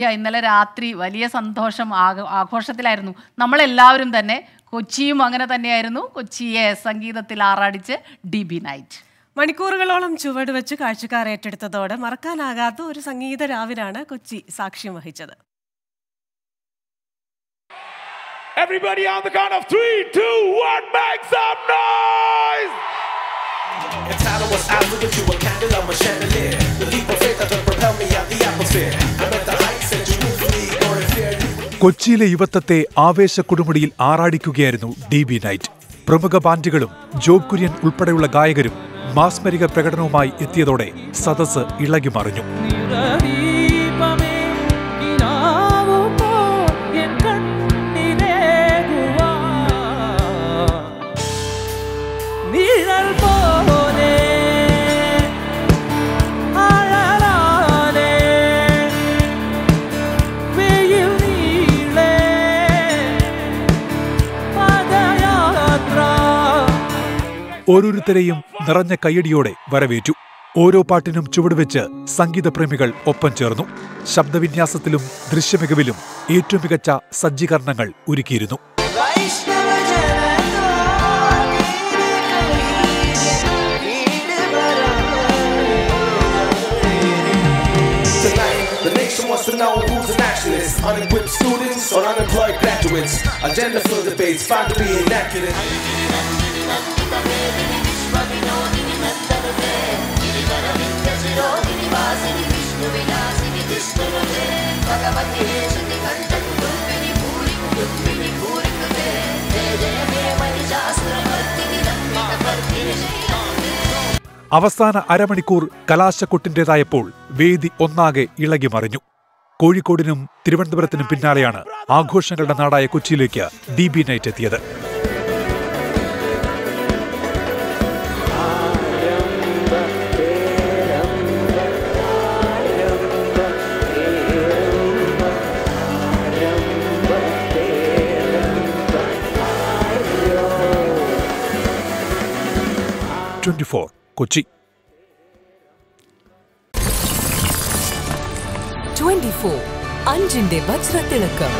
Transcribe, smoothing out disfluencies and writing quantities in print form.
ഇന്നലെ രാത്രി വലിയ സന്തോഷം ആഘോഷത്തിലായിരുന്നു. നമ്മളെല്ലാവരും തന്നെ. കൊച്ചിയും അങ്ങനെ തന്നെയായിരുന്നു. കൊച്ചിയെ സംഗീതത്തിൽ ആറാടിച്ച് DB നൈറ്റ്. മണിക്കൂറുകളോളം ചുവട് വെച്ച് കാഴ്ചക്കാർ ഏറ്റെടുത്തതോടെ മറക്കാനാകാത്ത ഒരു സംഗീത രാവിനാണ് കൊച്ചി സാക്ഷ്യം വഹിച്ചത്. Everybody on the count of 3, 2, 1, make some noise! If talent was out, look at you, a candle on my chandelier. The leap of faith that will propel me out the atmosphere. I'm at the heights that you move me, or in fear. കൊച്ചിയിലെ യുവത്വത്തെ ആവേശ കൊടുമുടിയിൽ ആറാടിക്കുകയായിരുന്നു DB night. പ്രമുഖ ബാൻഡുകളും job Kurian ഉൾപ്പെടെയുള്ള ഗായകരും മാസ്മരിക പ്രകടനവുമായി എത്തിയതോടെ സദസ്സ് ഇളകി മറിഞ്ഞു. ഓരോരുത്തരെയും നിറഞ്ഞ കയ്യടിയോടെ വരവേറ്റു. ഓരോ പാട്ടിനും ചുവടുവെച്ച് സംഗീതപ്രേമികൾ ഒപ്പം ചേർന്നു. ശബ്ദവിന്യാസത്തിലും ദൃശ്യമികവിലും ഏറ്റവും മികച്ച സജ്ജീകരണങ്ങൾ ഒരുക്കിയിരുന്നു. The nation wants to know who's a nationalist. Unequipped students or unemployed graduates. Agenda for debates found to be inaccurate. അവസാന അരമണിക്കൂർ കലാശക്കൊട്ടിന്റേതായപ്പോൾ വേദി ഒന്നാകെ ഇളകി മറിഞ്ഞു. കോഴിക്കോടിനും തിരുവനന്തപുരത്തിനും പിന്നാലെയാണ് ആഘോഷങ്ങളുടെ നാടായ കൊച്ചിയിലേക്ക് DB നൈറ്റ് എത്തിയത്. കൊച്ചി 24 അഞ്ചിന്റെ വജ്രത്തിളക്കം.